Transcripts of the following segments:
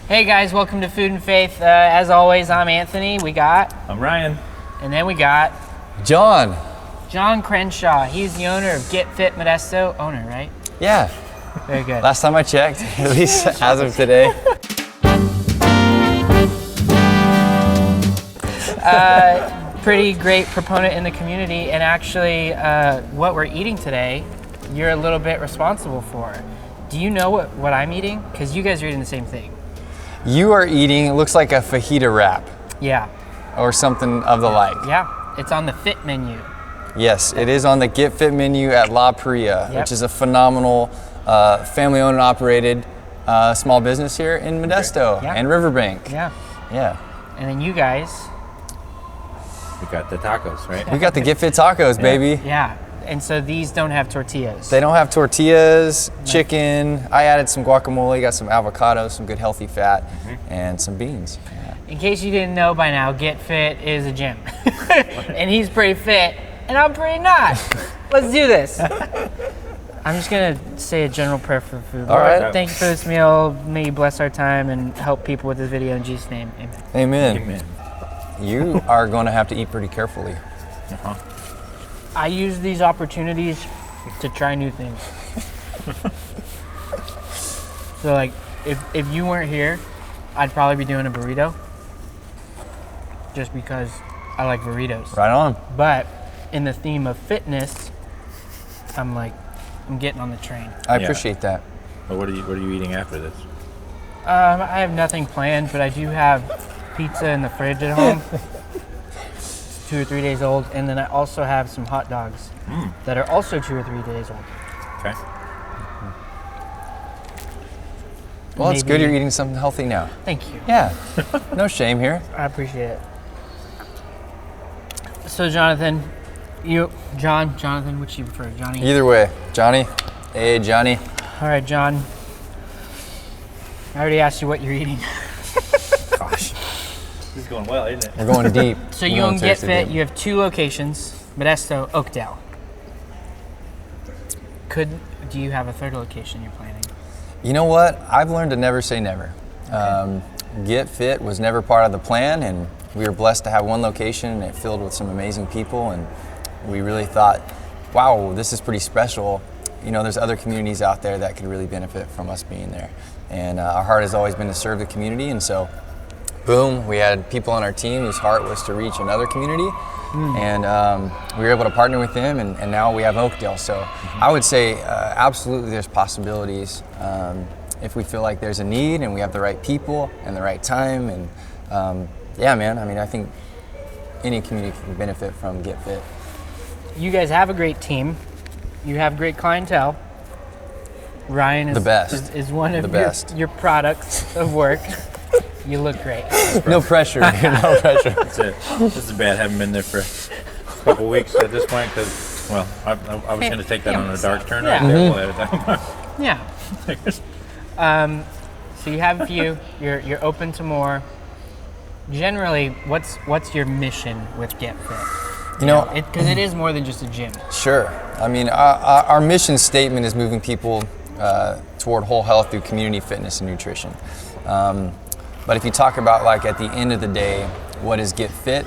Hey guys, welcome to Food and Faith. As always, I'm Anthony. I'm Ryan. And then we got Jon Crenshaw. He's the owner of Get Fit Modesto. Owner, right? Yeah. Very good. Last time I checked, at least as of today. Pretty great proponent in the community, and actually what we're eating today, you're a little bit responsible for. Do you know what I'm eating? Because you guys are eating the same thing. You are eating, it looks like a fajita wrap. Yeah. Or something of the like. Yeah, it's on the Fit menu. Yes, it is on the Get Fit menu at La Paria, Yep. which is a phenomenal family-owned and operated small business here in Modesto and Riverbank. Yeah. Yeah. And then you guys. We got the tacos, right? We got the Get Fit tacos, baby. Yeah. And so these don't have tortillas. They don't have tortillas, chicken. I added some guacamole, got some avocado, some good healthy fat, and some beans. Yeah. In case you didn't know by now, Get Fit is a gym. And he's pretty fit, and I'm pretty not. Let's do this. I'm just gonna say a general prayer for food. All right. Thank you for this meal. May you bless our time and help people with this video in Jesus' name. Amen. Amen. Amen. You are going to have to eat pretty carefully. Uh-huh. I use these opportunities to try new things. So like, if you weren't here, I'd probably be doing a burrito. Just because I like burritos. Right on. But in the theme of fitness, I'm getting on the train. I Yeah. appreciate that. But what are you eating after this? I have nothing planned, but I do have pizza in the fridge at home. It's 2 or 3 days old, and then I also have some hot dogs that are also 2 or 3 days old. Okay. Well, it's good Maybe- you're eating something healthy now. Thank you. Yeah, no shame here. I appreciate it. So Jonathan, Jonathan, which you prefer, Johnny? Either way, Johnny. Hey, Johnny. All right, John. I already asked you what you're eating. Gosh. This is going well, isn't it? We're going deep. So We're you going own Get seriously Fit. deep. You have 2 locations, Modesto, Oakdale. Do you have a 3rd location you're planning? You know what? I've learned to never say never. Get Fit was never part of the plan, and we were blessed to have one location, and it filled with some amazing people, and we really thought, wow, this is pretty special. You know, there's other communities out there that could really benefit from us being there. And our heart has always been to serve the community, and so boom, we had people on our team whose heart was to reach another community, and we were able to partner with them, and now we have Oakdale. So I would say absolutely there's possibilities if we feel like there's a need and we have the right people and the right time, and yeah, man, I mean, I think any community can benefit from Get Fit. You guys have a great team. You have great clientele. Ryan is The best. is one of The best. your products of work. You look great. No pressure, no pressure. That's it. This is bad. Haven't been there for a couple weeks at this point because, well, I was going to take that on a dark turn right there. We'll edit that. Yeah. So you have a few. You're open to more. Generally, what's your mission with Get Fit? You know, because it is more than just a gym. Sure. I mean, our mission statement is moving people toward whole health through community fitness and nutrition. But if you talk about, like, at the end of the day, what is Get Fit?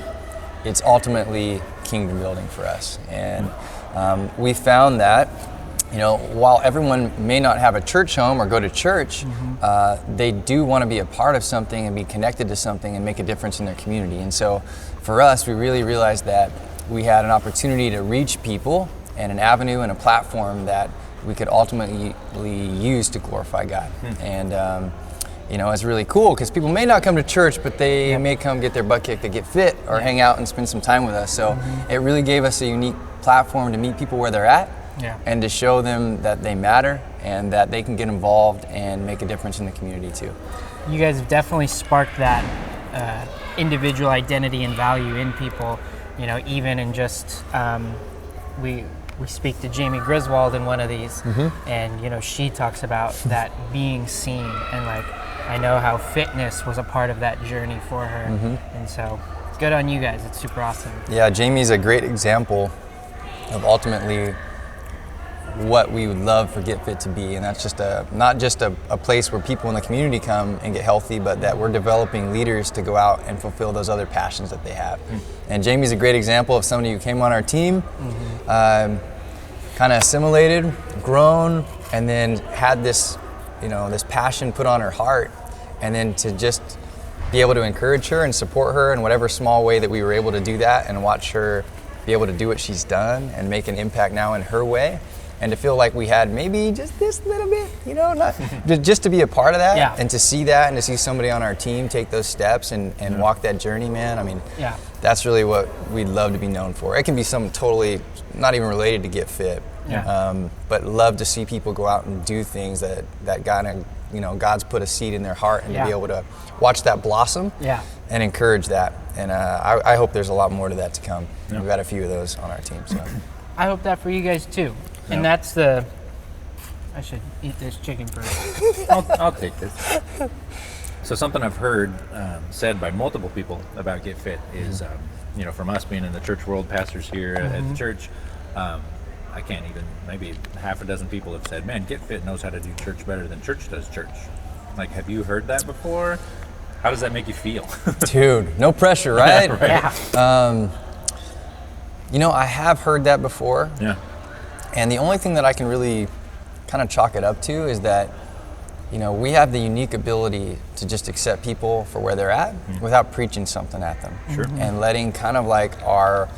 It's ultimately kingdom building for us. And we found that, you know, while everyone may not have a church home or go to church, they do want to be a part of something and be connected to something and make a difference in their community. And so for us, we really realized that we had an opportunity to reach people and an avenue and a platform that we could ultimately use to glorify God. And you know, it's really cool because people may not come to church, but they may come get their butt kicked to Get Fit or hang out and spend some time with us. So it really gave us a unique platform to meet people where they're at and to show them that they matter and that they can get involved and make a difference in the community too. You guys have definitely sparked that individual identity and value in people. You know, even in just we speak to Jamie Griswold in one of these, and you know, she talks about that being seen, and like, I know how fitness was a part of that journey for her, and so good on you guys. It's super awesome. Yeah, Jamie's a great example of ultimately what we would love for Get Fit to be, and that's just not just a place where people in the community come and get healthy, but that we're developing leaders to go out and fulfill those other passions that they have. And Jamie's a great example of somebody who came on our team, kind of assimilated, grown, and then had this, this passion put on her heart, and then to just be able to encourage her and support her in whatever small way that we were able to do that, and watch her be able to do what she's done and make an impact now in her way. And to feel like we had maybe just this little bit, just to be a part of that, and to see that, and to see somebody on our team take those steps and walk that journey, man. I mean, that's really what we'd love to be known for. It can be something totally not even related to Get Fit, but love to see people go out and do things that God's put a seed in their heart, and to be able to watch that blossom and encourage that. And I hope there's a lot more to that to come. We've got a few of those on our team. So I hope that for you guys too. And that's I should eat this chicken first. I'll take this. So something I've heard said by multiple people about Get Fit is, from us being in the church world, pastors here at the church, I can't even, maybe half a dozen people have said, man, Get Fit knows how to do church better than church does church. Like, have you heard that before? How does that make you feel? Dude, no pressure, right? Yeah. I have heard that before. Yeah. And the only thing that I can really kind of chalk it up to is that, we have the unique ability to just accept people for where they're at without preaching something at them. Sure. And letting kind of like our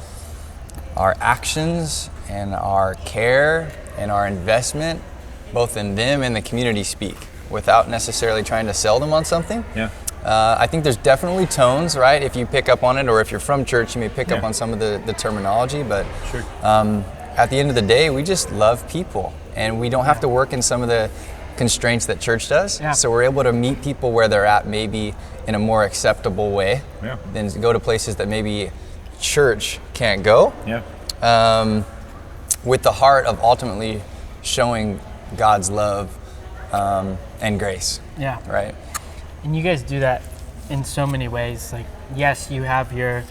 actions and our care and our investment, both in them and the community, speak without necessarily trying to sell them on something. Yeah. I think there's definitely tones, right? If you pick up on it, or if you're from church, you may pick up on some of the terminology, but sure. At the end of the day, we just love people, and we don't have to work in some of the constraints that church does. Yeah. So we're able to meet people where they're at, maybe in a more acceptable way, than to go to places that maybe church can't go. Yeah. With the heart of ultimately showing God's love and grace. Yeah. Right. And you guys do that in so many ways. Like, yes, you have your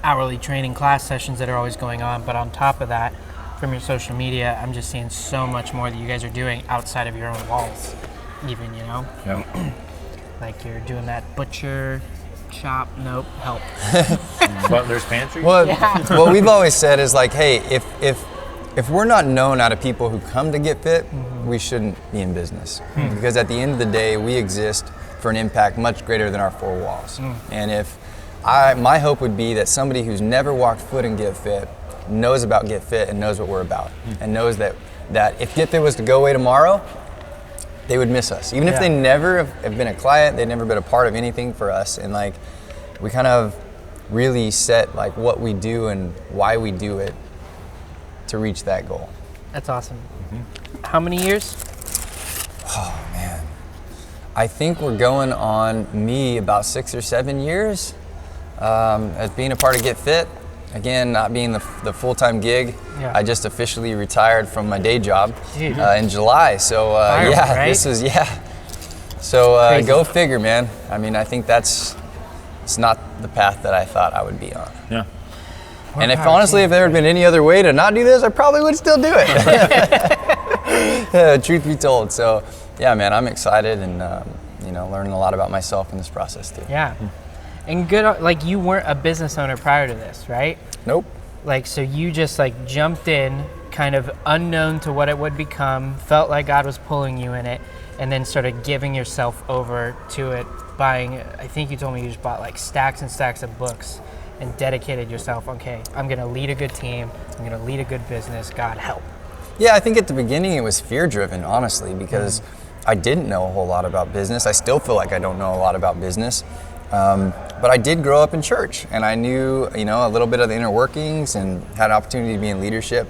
hourly training class sessions that are always going on, but on top of that, from your social media, I'm just seeing so much more that you guys are doing outside of your own walls, even, Yeah. Like you're doing that butcher shop, help. Butler's Pantry? Well, what we've always said is like, hey, if we're not known out of people who come to Get Fit, we shouldn't be in business. Because at the end of the day, we exist for an impact much greater than our four walls. And my hope would be that somebody who's never walked foot in Get Fit knows about Get Fit and knows what we're about, and knows that if Get Fit was to go away tomorrow, they would miss us. Even if they never have been a client, they've never been a part of anything for us. And like, we kind of really set like what we do and why we do it to reach that goal. That's awesome. How many years? Oh man, I think we're going on about 6 or 7 years as being a part of Get Fit. Again, not being the full-time gig. I just officially retired from my day job in July. So right? This was So go figure, man. I mean, I think it's not the path that I thought I would be on. Yeah. And if there had been any other way to not do this, I probably would still do it. Truth be told. So yeah, man, I'm excited and learning a lot about myself in this process too. Yeah. And good, like you weren't a business owner prior to this, right? Nope. Like, so you just like jumped in kind of unknown to what it would become, felt like God was pulling you in it, and then started giving yourself over to it, buying, I think you told me you just bought like stacks and stacks of books and dedicated yourself, okay, I'm gonna lead a good team, I'm gonna lead a good business, God help. Yeah, I think at the beginning it was fear-driven, honestly, because I didn't know a whole lot about business. I still feel like I don't know a lot about business. But I did grow up in church, and I knew, a little bit of the inner workings, and had an opportunity to be in leadership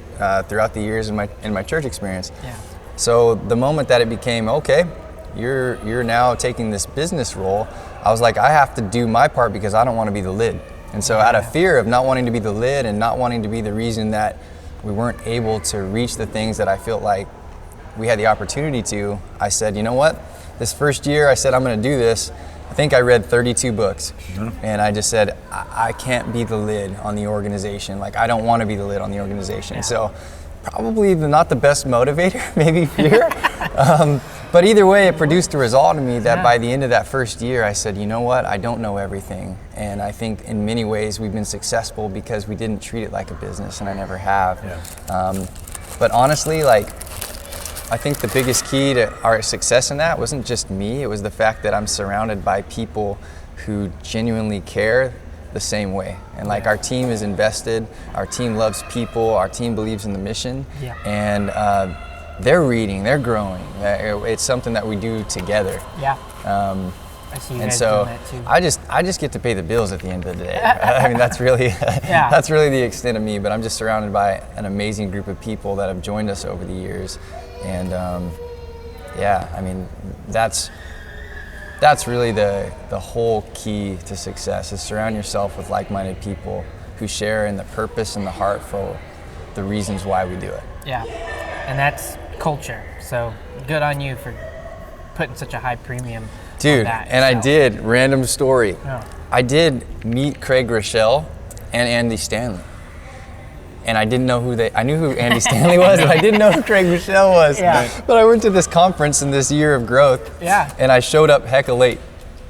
throughout the years in my church experience. Yeah. So the moment that it became, okay, you're now taking this business role, I was like, I have to do my part because I don't want to be the lid. And so out of fear of not wanting to be the lid and not wanting to be the reason that we weren't able to reach the things that I felt like we had the opportunity to, I said, you know what? This first year I said, I'm going to do this. I think I read 32 books, and I just said, I can't be the lid on the organization. Like, I don't want to be the lid on the organization. So probably not the best motivator, maybe fear. But either way, it produced a result in me that by the end of that first year, I said, you know what, I don't know everything. And I think in many ways we've been successful because we didn't treat it like a business, and I never have. Yeah. But honestly, like, I think the biggest key to our success in that wasn't just me, it was the fact that I'm surrounded by people who genuinely care the same way. And like our team is invested, our team loves people, our team believes in the mission, and they're reading, they're growing. It's something that we do together. Yeah. I see you and guys so doing that too. I just get to pay the bills at the end of the day. I mean, that's really that's really the extent of me. But I'm just surrounded by an amazing group of people that have joined us over the years, and I mean, that's really the whole key to success, is surround yourself with like-minded people who share in the purpose and the heart for the reasons why we do it. Yeah, and that's culture. So good on you for putting such a high premium Dude, on that. and I did, random story. Oh. I did meet Craig Rochelle and Andy Stanley. And I didn't know I knew who Andy Stanley was, but I didn't know who Craig Rochelle was. Yeah. But I went to this conference in this year of growth. Yeah. And I showed up hecka late.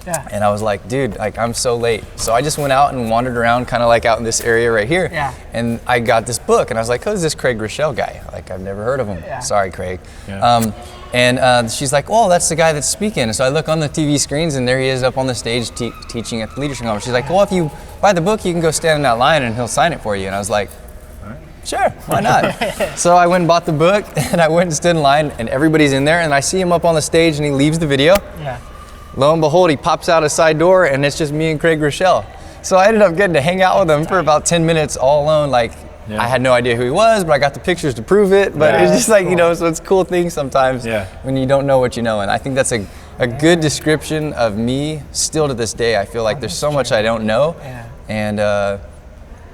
Yeah. And I was like, dude, like, I'm so late. So I just went out and wandered around, kind of like out in this area right here. Yeah. And I got this book, and I was like, who's this Craig Rochelle guy? Like, I've never heard of him. Yeah. Sorry, Craig. Yeah. And she's like, oh, that's the guy that's speaking. And so I look on the TV screens, and there he is up on the stage teaching at the leadership conference. She's like, well, if you buy the book, you can go stand in that line, and he'll sign it for you. And I was like, sure, why not? So I went and bought the book, and I went and stood in line, and everybody's in there, and I see him up on the stage, and he leaves the video. Yeah. Lo and behold, he pops out a side door, and it's just me and Craig Rochelle. So I ended up getting to hang out with him for about 10 minutes all alone. Like, I had no idea who he was, but I got the pictures to prove it. But it's just like, cool. you know, so it's a cool thing sometimes when you don't know what you know. And I think that's a good description of me still to this day. I feel like there's so much I don't know. Yeah. And,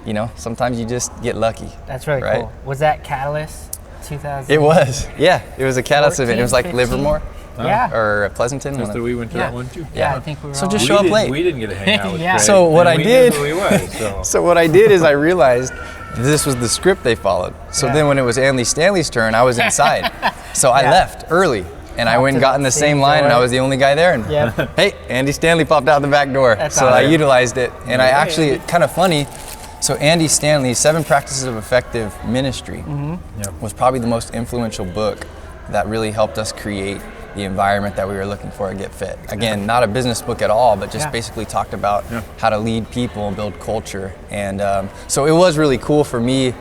you know, sometimes you just get lucky. That's really right? cool. Was that Catalyst 2000? It was, yeah. It was a Catalyst event. It was like 15? Livermore Yeah. or Pleasanton. Just that we went to that one too. Yeah, I think we were So all just on. show up late. We didn't get to hang out with Yeah. Craig. So what and I we did- knew who he was, so. So what I did is I realized this was the script they followed. So then when it was Andy Stanley's turn, I was inside. So I left early, and I went and got in the same line, and I was the only guy there. And Yep. hey, Andy Stanley popped out the back door. That's So I awesome. utilized it, and I actually, kind of funny, so Andy Stanley's 7 Practices of Effective Ministry was probably the most influential book that really helped us create the environment that we were looking for at Get Fit. Again, not a business book at all, but just basically talked about how to lead people and build culture. And so it was really cool for me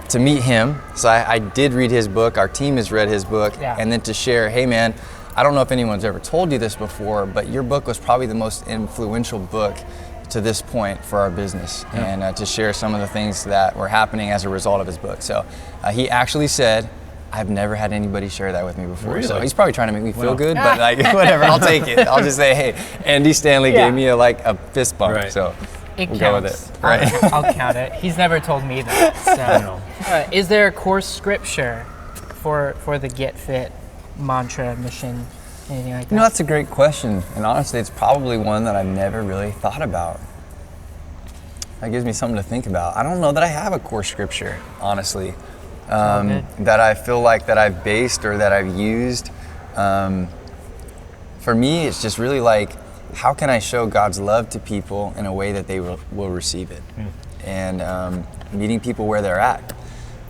to meet him. So I did read his book, our team has read his book, and then to share, hey man, I don't know if anyone's ever told you this before, but your book was probably the most influential book to this point for our business, and to share some of the things that were happening as a result of his book. So he actually said, I've never had anybody share that with me before. Really? So he's probably trying to make me feel good, but like whatever, I'll take it. I'll just say, hey, Andy Stanley gave me a fist bump. Right. So It we'll counts. go with it. Right. I'll count it. He's never told me that. So, is there a core scripture for the Get Fit mantra, mission, anything like that? You know, that's a great question. And honestly, it's probably one that I've never really thought about. That gives me something to think about. I don't know that I have a core scripture, honestly, that I feel like that I've based or that I've used. For me, it's just really like, how can I show God's love to people in a way that they will receive it? And meeting people where they're at.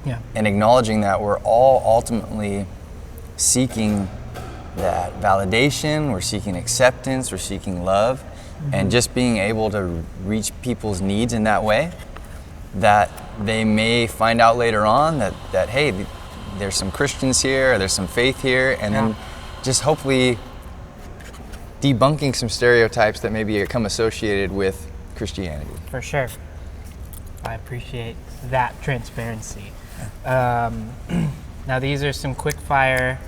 Yeah. And acknowledging that we're all ultimately seeking that validation, we're seeking acceptance, we're seeking love, and just being able to reach people's needs in that way, that they may find out later on that hey, there's some Christians here, or there's some faith here, and then just hopefully debunking some stereotypes that maybe become associated with Christianity. For sure. I appreciate that transparency. Now these are some quick fire.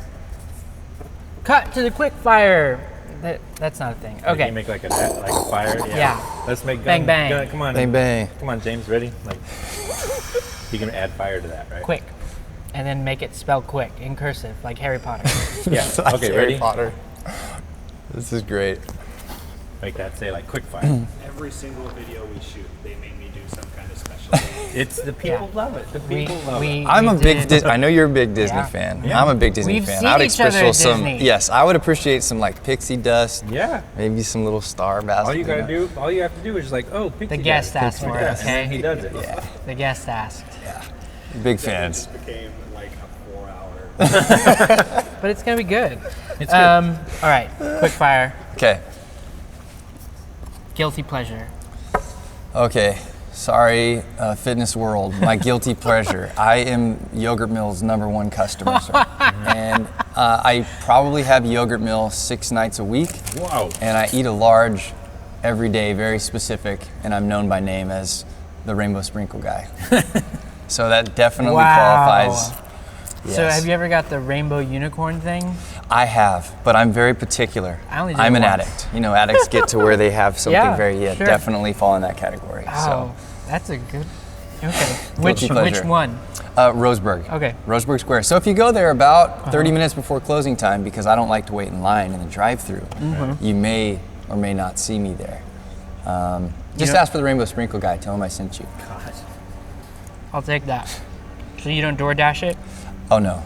Cut to the quick fire. That's not a thing. Can Okay. you make like a fire? Yeah. Let's make Bang, bang. Come on. Bang, bang. Come on, James. Ready? Like, you can add fire to that, right? Quick. And then make it spell quick in cursive, like Harry Potter. Yeah. That's Okay. Harry Ready? Potter. This is great. Make that say like quick fire. Every single video we shoot, they made me do some kind of special. It's the people love it. The people love it. I'm a big I know you're a big Disney Yeah. fan. Yeah. I'm a big Disney We've fan. seen I would each other express at some Disney. yes, I would appreciate some like pixie dust. Yeah. Maybe some little star basket. All you have to do is just like, oh, pixie The guest dust. asked for it, Yes, and then okay? he does it. Yeah. The guest asked. Big It fans. just became like a 4-hour. But it's gonna be good. It's good. All right, quick fire. Okay. Guilty pleasure. Okay. Sorry, fitness world. My guilty pleasure. I am Yogurt Mill's #1 customer, sir. And I probably have Yogurt Mill 6 nights a week. Wow. And I eat a large every day, very specific, and I'm known by name as the Rainbow Sprinkle Guy. So that definitely Wow. qualifies. So Yes. have you ever got the rainbow unicorn thing? I have, but I'm very particular. I only did I'm it an once. addict. You know, addicts get to where they have something Yeah, sure. definitely fall in that category. Oh, So, that's a good. Okay. Which pleasure. one? Roseburg. Okay. Roseburg Square. So if you go there about 30 minutes before closing time, because I don't like to wait in line in the drive-through, you may or may not see me there. Just know- ask for the Rainbow Sprinkle Guy. Tell him I sent you. I'll take that. So you don't DoorDash it? Oh no,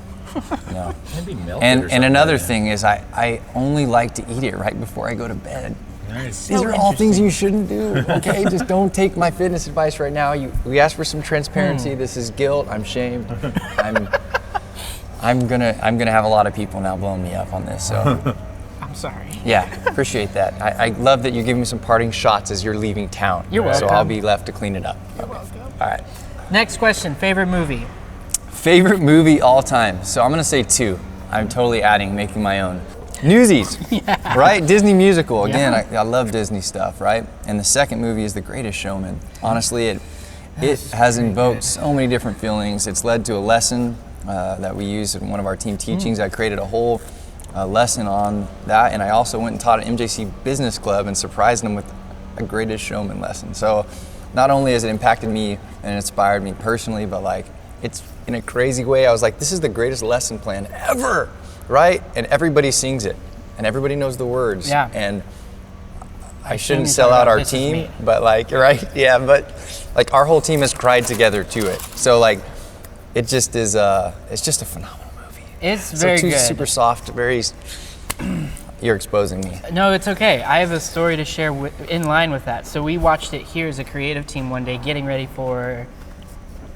no. Maybe melted or And something another like that. thing is I only like to eat it right before I go to bed. Nice. These are all things you shouldn't do. Okay, just don't take my fitness advice right now. We asked for some transparency. This is guilt. I'm shamed. I'm gonna have a lot of people now blowing me up on this. So I'm sorry. yeah, appreciate that. I love that you're giving me some parting shots as you're leaving town. You're So welcome. I'll be left to clean it up. You're welcome. All right. Next question. Favorite movie? Favorite movie all time. So I'm gonna say 2. I'm totally adding, making my own. Newsies, right? Disney musical. Again, Yeah. I love Disney stuff, right? And the second movie is The Greatest Showman. Honestly, it has invoked so many different feelings. It's led to a lesson that we use in one of our team teachings. I created a whole lesson on that, and I also went and taught at MJC Business Club and surprised them with a Greatest Showman lesson. So not only has it impacted me and inspired me personally, but like it's in a crazy way. I was like, this is the greatest lesson plan ever, right? And everybody sings it, and everybody knows the words. Yeah. And I I've shouldn't seen you sell talk out about our This Is team, Me. but like, right? Yeah, but like our whole team has cried together to it. So like, it just is. It's just a phenomenal movie. It's very so too good. super soft, very. You're exposing me. No, it's okay. I have a story to share in line with that. So we watched it here as a creative team one day, getting ready for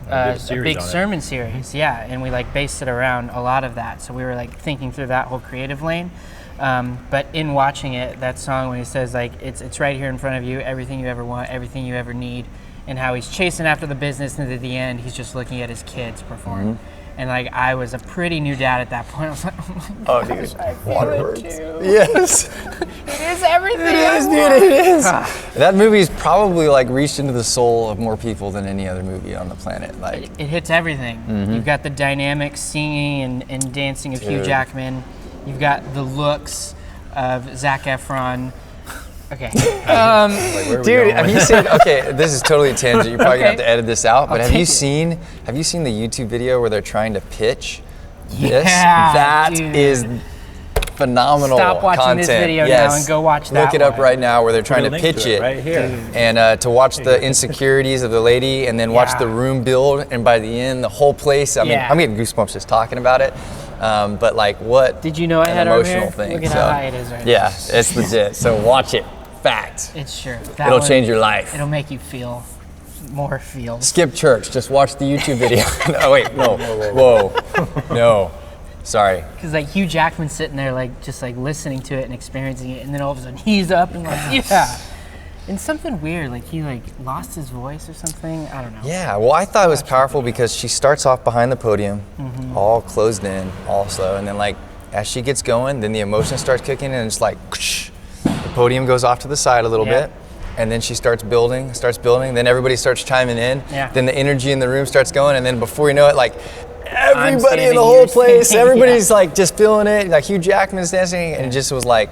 a series big on it. sermon series. Yeah, and we like based it around a lot of that. So we were like thinking through that whole creative lane. But in watching it, that song when he says like it's right here in front of you, everything you ever want, everything you ever need, and how he's chasing after the business, and at the end he's just looking at his kids perform. And like I was a pretty new dad at that point. I was like, Oh, dude. I feel Waterworks. it too. Yes. It is everything. It is, dude. It is. That movie's probably like reached into the soul of more people than any other movie on the planet. Like, It hits everything. You've got the dynamic singing and dancing of Hugh Dude. Jackman. You've got the looks of Zac Efron. Okay. Um, Like, where are we dude, going have with you seen? Okay, this is totally a tangent. You're probably gonna have Okay. to edit this out. But I'll have you take it. seen? Have you seen the YouTube video where they're trying to pitch this? Yeah, That dude. is phenomenal. Stop watching content. this video now Yes. and go watch that Look it up one. right now where they're trying Put a to link pitch to it. right here. And to watch the insecurities of the lady, and then watch Yeah. the room build, and by the end, the whole place. I mean, Yeah. I'm getting goosebumps just talking about it. But like, what? Did you know I an had over emotional here? thing. Look at so, how high it is right now. Yeah, it's legit. So watch it. Fact. It's sure. That It'll one, change your life. It'll make you feel more feels. Skip church. Just watch the YouTube video. No, wait. No. Whoa. No. Sorry. Because like Hugh Jackman's sitting there like just like listening to it and experiencing it, and then all of a sudden he's up and like yeah. And something weird, like he like lost his voice or something. I don't know. Yeah. Well, I thought it was powerful because she starts off behind the podium, all closed in, all slow, and then like as she gets going, then the emotion starts kicking in, and it's like the podium goes off to the side a little Yeah. bit. And then she starts building, then everybody starts chiming in. Yeah. Then the energy in the room starts going, and then before you know it, like everybody in standing, the whole you're place, standing, everybody's like just feeling it. Like Hugh Jackman's dancing, and it just was like,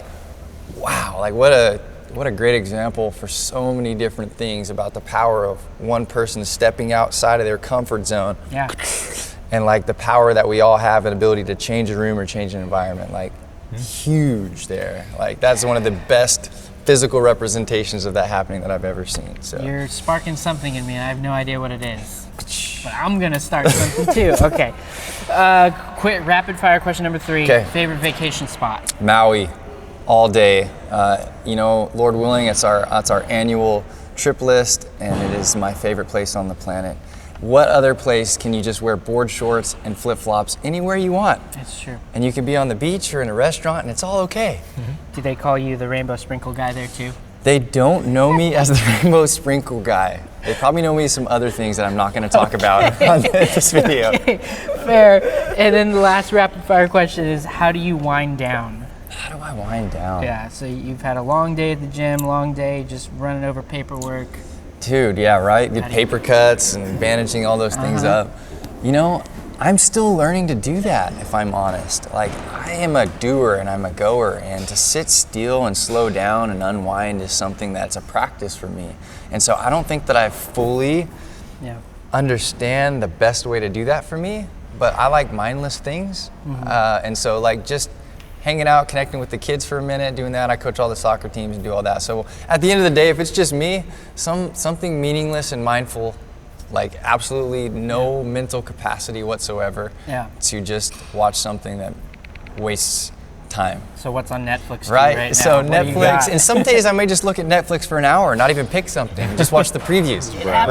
wow, like what a great example for so many different things about the power of one person stepping outside of their comfort zone. Yeah. And like the power that we all have and ability to change a room or change an environment, like huge there. Like that's one of the best physical representations of that happening that I've ever seen. So You're sparking something in me, and I have no idea what it is. But I'm going to start something too. Okay. Quick rapid fire question number 3. Okay. Favorite vacation spot? Maui, all day. Lord willing, it's our annual trip list, and it is my favorite place on the planet. What other place can you just wear board shorts and flip-flops anywhere you want? That's true. And you can be on the beach or in a restaurant, and it's all okay. Do they call you the rainbow sprinkle guy there too? They don't know me as the rainbow sprinkle guy. They probably know me as some other things that I'm not going to talk about on this video. Fair. And then the last rapid fire question is, how do you wind down? How do I wind down? Yeah, so you've had a long day at the gym, long day just running over paperwork. Dude, yeah, right? The paper cuts and bandaging all those things up. I'm still learning to do that, if I'm honest. Like, I am a doer and I'm a goer, and to sit still and slow down and unwind is something that's a practice for me. And so I don't think that I fully understand the best way to do that for me, but I like mindless things. And so like just hanging out, connecting with the kids for a minute, doing that. I coach all the soccer teams and do all that. So at the end of the day, if it's just me, something meaningless and mindful, like absolutely no mental capacity whatsoever to just watch something that wastes time. So what's on Netflix right now? So What do you Netflix, got? and some days I may just look at Netflix for an hour and not even pick something, just watch the previews. Right?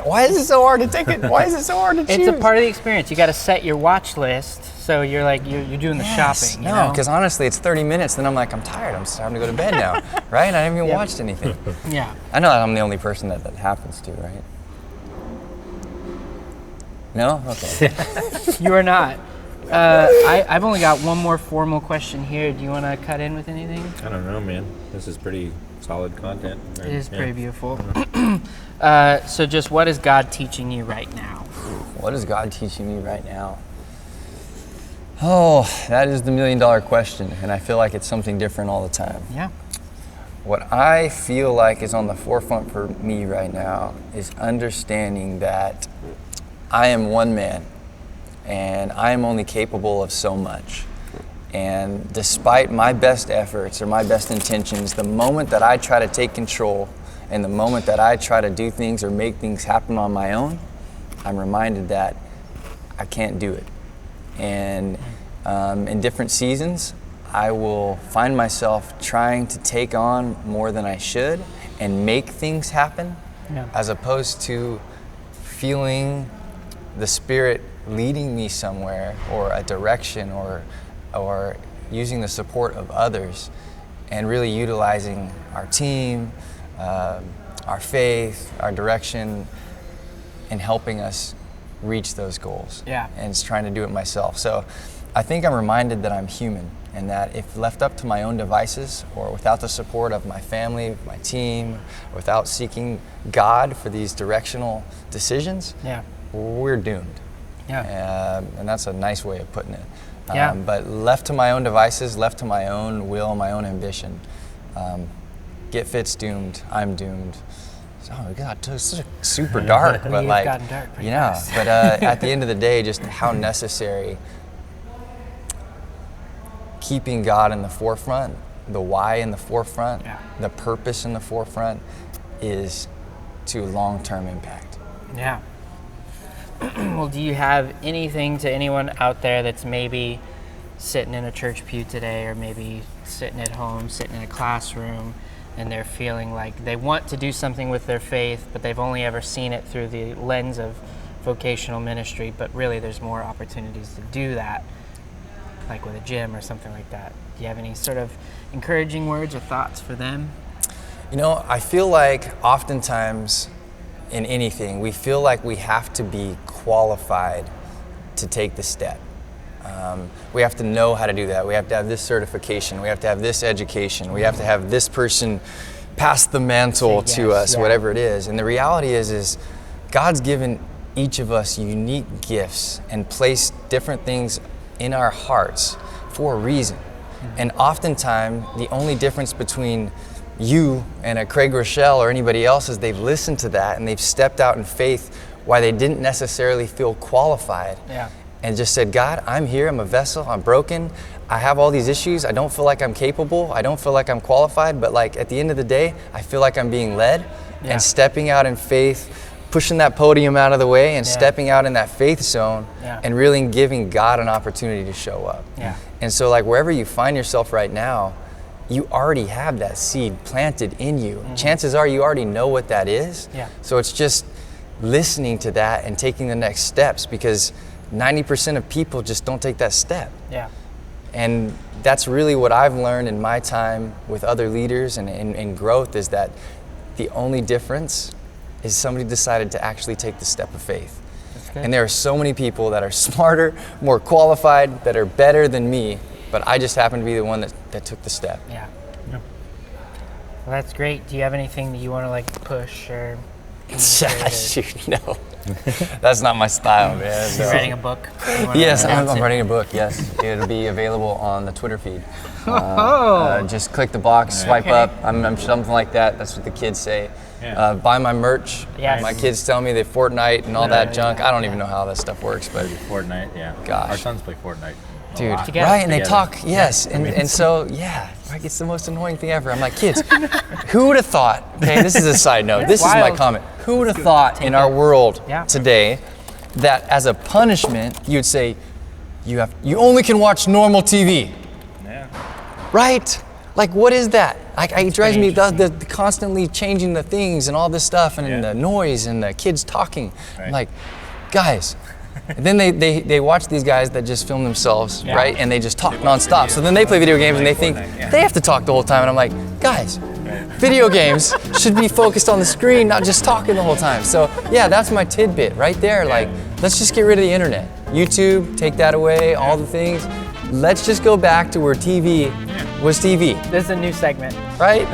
Why is it so hard to take it? Why is it so hard to choose? It's a part of the experience. You got to set your watch list, so you're like you're doing the shopping. No, because honestly, it's 30 minutes. Then I'm like, I'm tired. It's time to go to bed now. Right? I haven't even watched anything. Yeah. I know I'm the only person that happens to, right? No? Okay. You are not. I've only got one more formal question here. Do you want to cut in with anything? I don't know, man. This is pretty solid content. Right? It is Yeah. pretty beautiful. So just what is God teaching you right now? What is God teaching me right now? Oh, that is the million-dollar question, and I feel like it's something different all the time. Yeah. What I feel like is on the forefront for me right now is understanding that I am one man, and I am only capable of so much. And despite my best efforts or my best intentions, the moment that I try to take control and the moment that I try to do things or make things happen on my own, I'm reminded that I can't do it. And in different seasons, I will find myself trying to take on more than I should and make things happen, as opposed to feeling the Spirit leading me somewhere or a direction or using the support of others and really utilizing our team, our faith, our direction in helping us reach those goals. Yeah. And it's trying to do it myself. So I think I'm reminded that I'm human and that if left up to my own devices or without the support of my family, my team, without seeking God for these directional decisions, we're doomed. Yeah. And that's a nice way of putting it. Yeah. But left to my own devices, left to my own will, my own ambition, Get Fit's doomed, I'm doomed. Oh God, it's super dark, but It's like, gotten dark pretty yeah. fast. But at the end of the day, just how necessary keeping God in the forefront, the why in the forefront, the purpose in the forefront is to long-term impact. Yeah. Well, do you have anything to anyone out there that's maybe sitting in a church pew today or maybe sitting at home, sitting in a classroom, and they're feeling like they want to do something with their faith, but they've only ever seen it through the lens of vocational ministry, but really there's more opportunities to do that, like with a gym or something like that. Do you have any sort of encouraging words or thoughts for them? You know, I feel like oftentimes in anything, we feel like we have to be qualified to take the step. We have to know how to do that. We have to have this certification. We have to have this education. We have to have this person pass the mantle to us, whatever it is. And the reality is God's given each of us unique gifts and placed different things in our hearts for a reason. And oftentimes, the only difference between you and a Craig Rochelle or anybody else is they've listened to that and they've stepped out in faith why they didn't necessarily feel qualified. Yeah. and just said, God, I'm here, I'm a vessel, I'm broken, I have all these issues, I don't feel like I'm capable, I don't feel like I'm qualified, but like at the end of the day, I feel like I'm being led, and stepping out in faith, pushing that podium out of the way and stepping out in that faith zone and really giving God an opportunity to show up. And so like wherever you find yourself right now, you already have that seed planted in you. Chances are you already know what that is. So it's just listening to that and taking the next steps, because 90% of people just don't take that step. And that's really what I've learned in my time with other leaders and growth, is that the only difference is somebody decided to actually take the step of faith. And there are so many people that are smarter, more qualified, that are better than me, but I just happen to be the one that took the step. Well, that's great. Do you have anything that you want to like push or? Shoot, no. That's not my style, man. You're writing a book? Yes, I'm writing a book, yes. It'll be available on the Twitter feed. Just click the box, swipe up. I'm something like that. That's what the kids say. Buy my merch. My kids tell me they Fortnite and all that junk. I don't even know how that stuff works, but Fortnite, Gosh. Our sons play Fortnite. Dude, Together. right? And they talk, and so, like it's the most annoying thing ever. I'm like, kids, who would have thought, okay, this is a side note, this is my comment. Who would have thought in our world today that as a punishment, you'd say, you only can watch normal TV. Right? Like, what is that? It drives me, the constantly changing the things and all this stuff and the noise and the kids talking. I'm like, guys. And then they watch these guys that just film themselves, right? And they just talk nonstop. So then they play video games and they think they have to talk the whole time. And I'm like, guys, video games should be focused on the screen, not just talking the whole time. So that's my tidbit right there. Like, let's just get rid of the internet. YouTube, take that away, all the things. Let's just go back to where TV was TV. This is a new segment. Right?